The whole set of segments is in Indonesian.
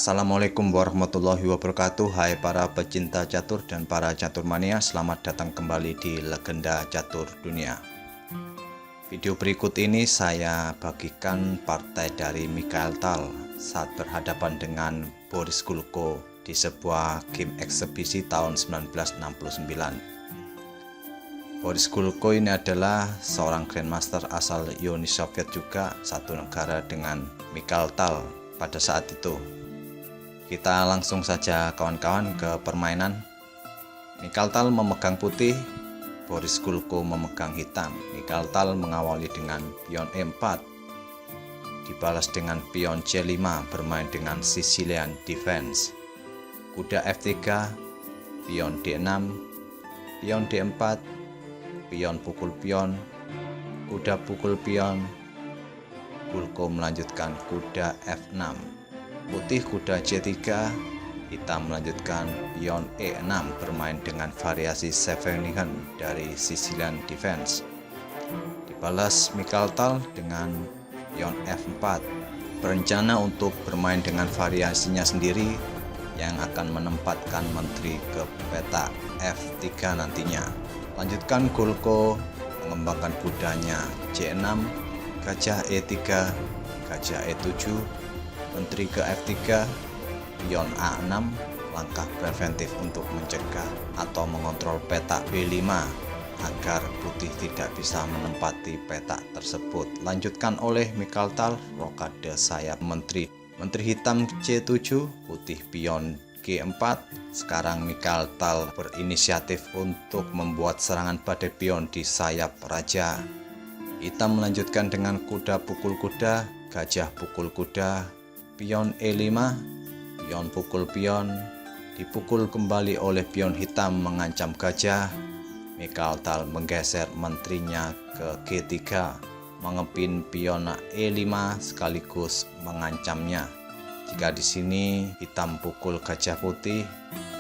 Assalamualaikum warahmatullahi wabarakatuh. Hai para pecinta catur dan para catur mania, selamat datang kembali di Legenda Catur Dunia. Video berikut ini saya bagikan partai dari Mikhail Tal saat berhadapan dengan Boris Gulko di sebuah game eksebisi tahun 1969. Boris Gulko ini adalah seorang Grandmaster asal Uni Soviet juga, satu negara dengan Mikhail Tal pada saat itu. Kita langsung saja kawan-kawan ke permainan. Mikhail Tal memegang putih, Boris Gulko memegang hitam. Mikhail Tal mengawali dengan pion E4, dibalas dengan pion C5 bermain dengan Sicilian Defense. Kuda F3, pion D6, pion D4, pion pukul pion, kuda pukul pion. Gulko melanjutkan kuda F6. Putih kuda C3, hitam melanjutkan pion E6 bermain dengan variasi Scheveningen dari Sicilian Defense. Dibalas Mikhail Tal dengan pion F4, berencana untuk bermain dengan variasinya sendiri yang akan menempatkan menteri ke petak F3 nantinya. Lanjutkan Gulko mengembangkan kudanya C6, gajah E3, gajah E7, menteri ke F3, pion A6, langkah preventif untuk mencegah atau mengontrol petak B5 agar putih tidak bisa menempati petak tersebut. Lanjutkan oleh Mikhail Tal, rokade sayap menteri hitam C7, putih pion G4. Sekarang Mikhail Tal berinisiatif untuk membuat serangan badai pion di sayap raja. Hitam melanjutkan dengan kuda pukul kuda, gajah pukul kuda, pion E5, pion pukul pion, dipukul kembali oleh pion hitam mengancam gajah. Mikhail Tal menggeser menterinya ke G3, mengepin pion E5 sekaligus mengancamnya. Jika di sini hitam pukul gajah putih,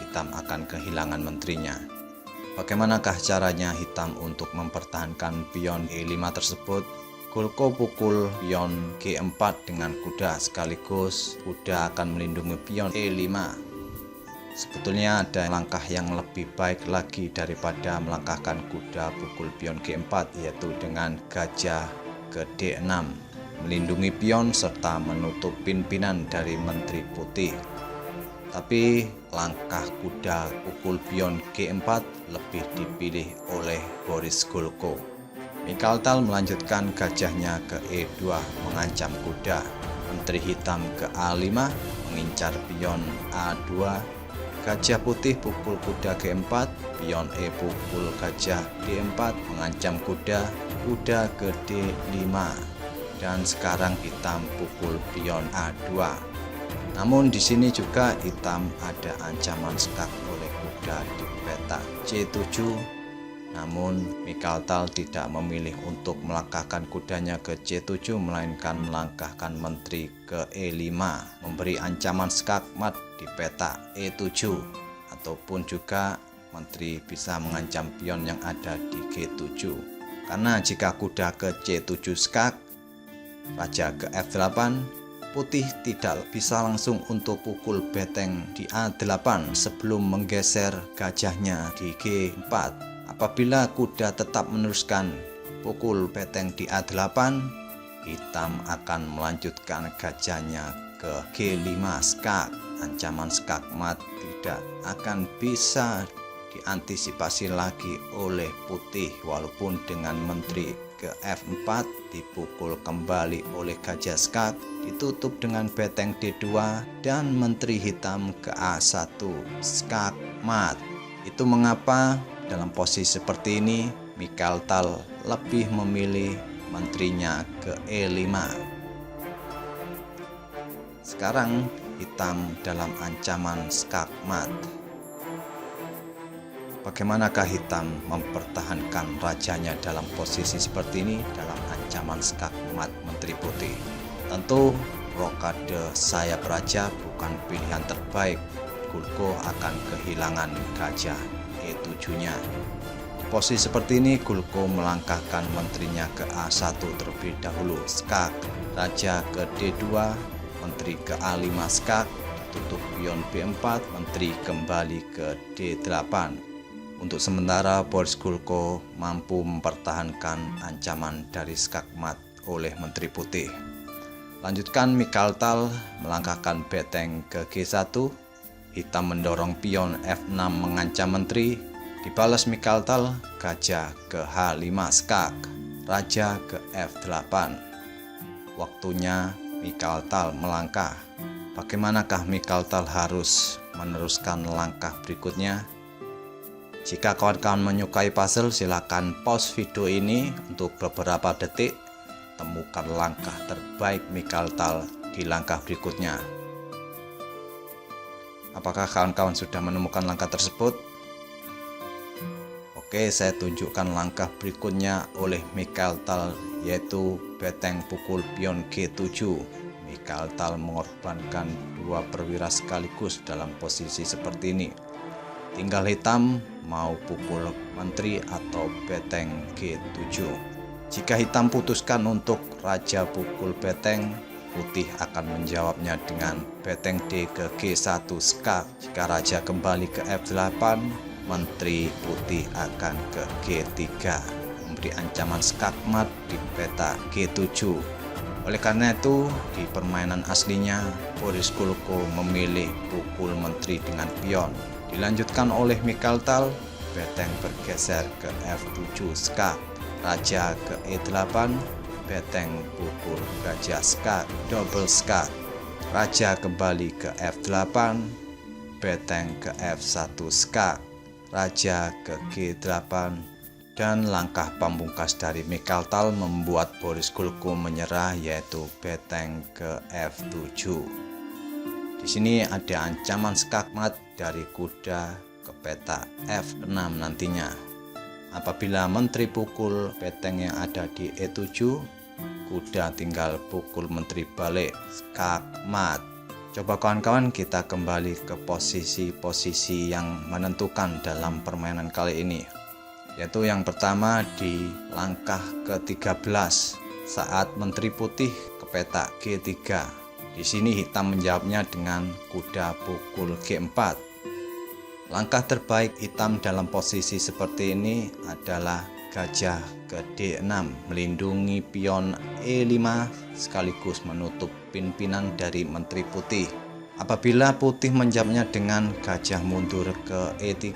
hitam akan kehilangan menterinya. Bagaimanakah caranya hitam untuk mempertahankan pion E5 tersebut? Gulko pukul pion G4 dengan kuda sekaligus kuda akan melindungi pion E5. Sebetulnya ada langkah yang lebih baik lagi daripada melangkahkan kuda pukul pion G4, yaitu dengan gajah ke D6, melindungi pion serta menutup pimpinan dari menteri putih. Tapi langkah kuda pukul pion G4 lebih dipilih oleh Boris Gulko. Mikhail Tal melanjutkan gajahnya ke E2 mengancam kuda. Menteri hitam ke A5 mengincar pion A2. Gajah putih pukul kuda G4, pion E pukul gajah D4 mengancam kuda, kuda ke D5. Dan sekarang hitam pukul pion A2. Namun di sini juga hitam ada ancaman skak oleh kuda di petak C7. Namun Mikhail Tal tidak memilih untuk melangkahkan kudanya ke C7, melainkan melangkahkan menteri ke E5, memberi ancaman skak mat di petak E7, ataupun juga menteri bisa mengancam pion yang ada di G7. Karena jika kuda ke C7 skak, raja ke F8, putih tidak bisa langsung untuk pukul beteng di A8 sebelum menggeser gajahnya di G4. Apabila kuda tetap meneruskan pukul beteng di A8, hitam akan melanjutkan gajahnya ke G5 skak. Ancaman skak mat tidak akan bisa diantisipasi lagi oleh putih, walaupun dengan menteri ke F4 dipukul kembali oleh gajah skak, ditutup dengan beteng D2 dan menteri hitam ke A1 skak mat. Itu mengapa dalam posisi seperti ini Mikhail Tal lebih memilih menterinya ke E5. Sekarang hitam dalam ancaman skak mat. Bagaimanakah hitam mempertahankan rajanya dalam posisi seperti ini dalam ancaman skak mat menteri putih? Tentu rokade sayap raja bukan pilihan terbaik. Gulko akan kehilangan gajah E7-nya. Di posisi seperti ini Gulko melangkahkan menterinya ke A1 terlebih dahulu skak, raja ke D2, menteri ke A5 skak, tutup pion B4, menteri kembali ke D8. Untuk sementara Boris Gulko mampu mempertahankan ancaman dari skakmat oleh menteri putih. Lanjutkan Mikhail Tal melangkahkan beteng ke G1, hitam mendorong pion F6 mengancam menteri, dibalas Mikhail Tal, gajah ke H5 skak, raja ke F8. Waktunya Mikhail Tal melangkah. Bagaimanakah Mikhail Tal harus meneruskan langkah berikutnya? Jika kawan-kawan menyukai puzzle, silakan pause video ini untuk beberapa detik. Temukan langkah terbaik Mikhail Tal di langkah berikutnya. Apakah kawan-kawan sudah menemukan langkah tersebut? Oke, saya tunjukkan langkah berikutnya oleh Mikhail Tal, yaitu beteng pukul pion G7. Mikhail Tal mengorbankan dua perwira sekaligus dalam posisi seperti ini. Tinggal hitam mau pukul menteri atau beteng G7. Jika hitam putuskan untuk raja pukul beteng, putih akan menjawabnya dengan beteng D ke G1 skak. Jika raja kembali ke F8, menteri putih akan ke G3, memberi ancaman skakmat di peta G7. Oleh karena itu, di permainan aslinya, Boris Gulko memilih pukul menteri dengan pion. Dilanjutkan oleh Mikhail Tal, beteng bergeser ke F7 skak, raja ke E8, beteng pukul gajah skak, double skak, raja kembali ke F8, beteng ke F1 skak, raja ke G8, dan langkah pamungkas dari Mikhail Tal membuat Boris Gulko menyerah, yaitu beteng ke F7. Di sini ada ancaman skakmat dari kuda ke peta F6 nantinya. Apabila menteri pukul beteng yang ada di E7, kuda tinggal pukul menteri balik, skakmat. Coba kawan-kawan kita kembali ke posisi-posisi yang menentukan dalam permainan kali ini, yaitu yang pertama di langkah ke-13 saat menteri putih ke peta G3. Di sini hitam menjawabnya dengan kuda pukul G4. Langkah terbaik hitam dalam posisi seperti ini adalah gajah ke D6, melindungi pion E5 sekaligus menutup pimpinan dari menteri putih. Apabila putih menjawabnya dengan gajah mundur ke E3,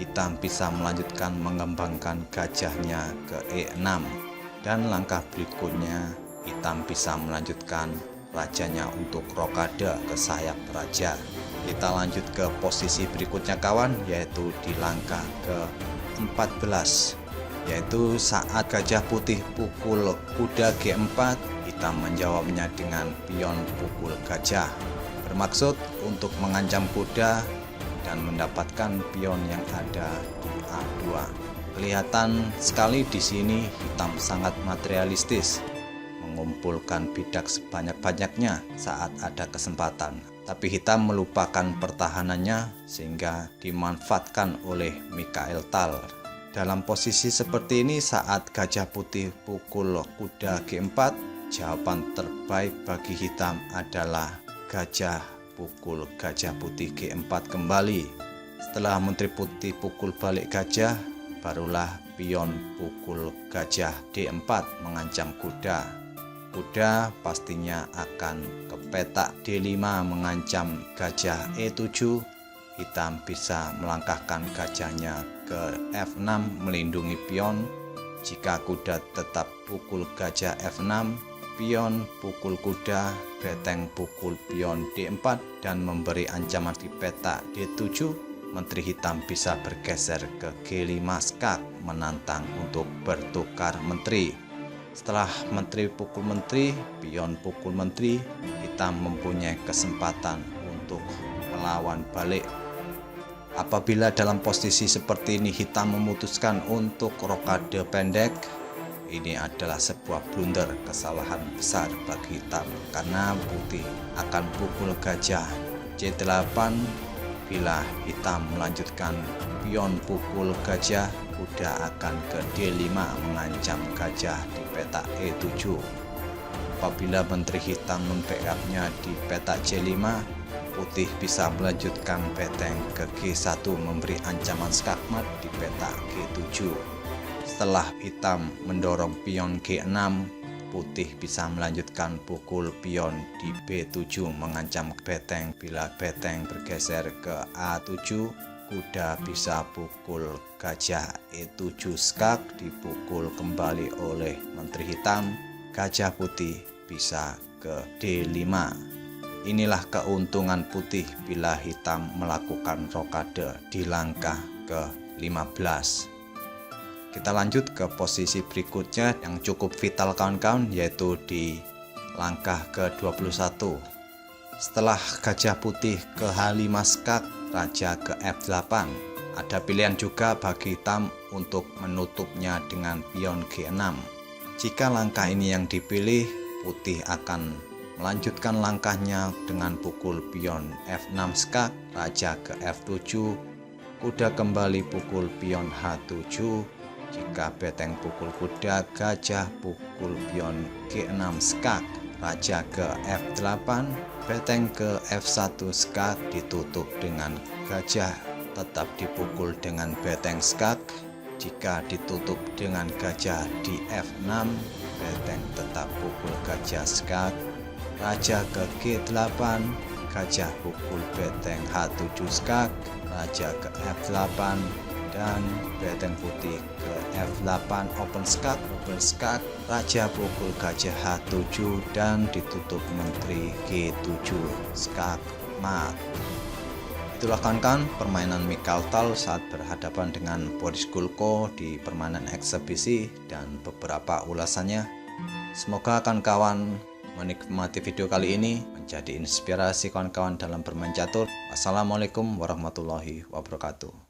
hitam bisa melanjutkan mengembangkan gajahnya ke E6. Dan langkah berikutnya, hitam bisa melanjutkan rajanya untuk rokade ke sayap raja. Kita lanjut ke posisi berikutnya kawan, yaitu di langkah ke-14, yaitu saat gajah putih pukul kuda G4, hitam menjawabnya dengan pion pukul gajah, bermaksud untuk mengancam kuda dan mendapatkan pion yang ada di A2. Kelihatan sekali di sini hitam sangat materialistis, mengumpulkan bidak sebanyak-banyaknya saat ada kesempatan. Tapi hitam melupakan pertahanannya sehingga dimanfaatkan oleh Mikhail Tal. Dalam posisi seperti ini saat gajah putih pukul kuda G4, jawaban terbaik bagi hitam adalah gajah pukul gajah putih G4 kembali. Setelah menteri putih pukul balik gajah, barulah pion pukul gajah D4 mengancam kuda. Kuda pastinya akan ke petak D5 mengancam gajah E7. Hitam bisa melangkahkan gajahnya ke F6 melindungi pion. Jika kuda tetap pukul gajah F6, pion pukul kuda, beteng pukul pion D4 dan memberi ancaman di petak D7, menteri hitam bisa bergeser ke G5 skak menantang untuk bertukar menteri. Setelah menteri pukul menteri, pion pukul menteri, hitam mempunyai kesempatan untuk melawan balik. Apabila dalam posisi seperti ini hitam memutuskan untuk rokade pendek, ini adalah sebuah blunder, kesalahan besar bagi hitam, karena putih akan pukul gajah C8. Bila hitam melanjutkan pion pukul gajah, kuda akan ke D5 mengancam gajah di petak E7. Apabila menteri hitam membackupnya di petak C5, putih bisa melanjutkan beteng ke G1 memberi ancaman skakmat di peta G7. Setelah hitam mendorong pion G6, putih bisa melanjutkan pukul pion di B7 mengancam beteng. Bila beteng bergeser ke A7, kuda bisa pukul gajah E7 skak dipukul kembali oleh menteri hitam. Gajah putih bisa ke D5. Inilah keuntungan putih bila hitam melakukan rokade di langkah ke-15. Kita lanjut ke posisi berikutnya yang cukup vital kawan-kawan, yaitu di langkah ke-21. Setelah gajah putih ke H5 skak, raja ke F8. Ada pilihan juga bagi hitam untuk menutupnya dengan pion G6. Jika langkah ini yang dipilih, putih akan melanjutkan langkahnya dengan pukul pion F6 skak, raja ke F7, kuda kembali pukul pion H7. Jika beteng pukul kuda, gajah pukul pion G6 skak, raja ke F8, beteng ke F1 skak ditutup dengan gajah tetap dipukul dengan beteng skak. Jika ditutup dengan gajah di F6, beteng tetap pukul gajah skak, raja ke G8, gajah pukul beteng H7 skak, raja ke F8, dan beteng putih ke F8 open skak, raja pukul gajah H7 dan ditutup menteri G7 skak mat. Itulah kawan-kawan permainan Mikhail Tal saat berhadapan dengan Boris Gulko di permainan eksebisi dan beberapa ulasannya. Semoga kawan-kawan menikmati video kali ini, menjadi inspirasi kawan-kawan dalam bermain catur. Wassalamualaikum warahmatullahi wabarakatuh.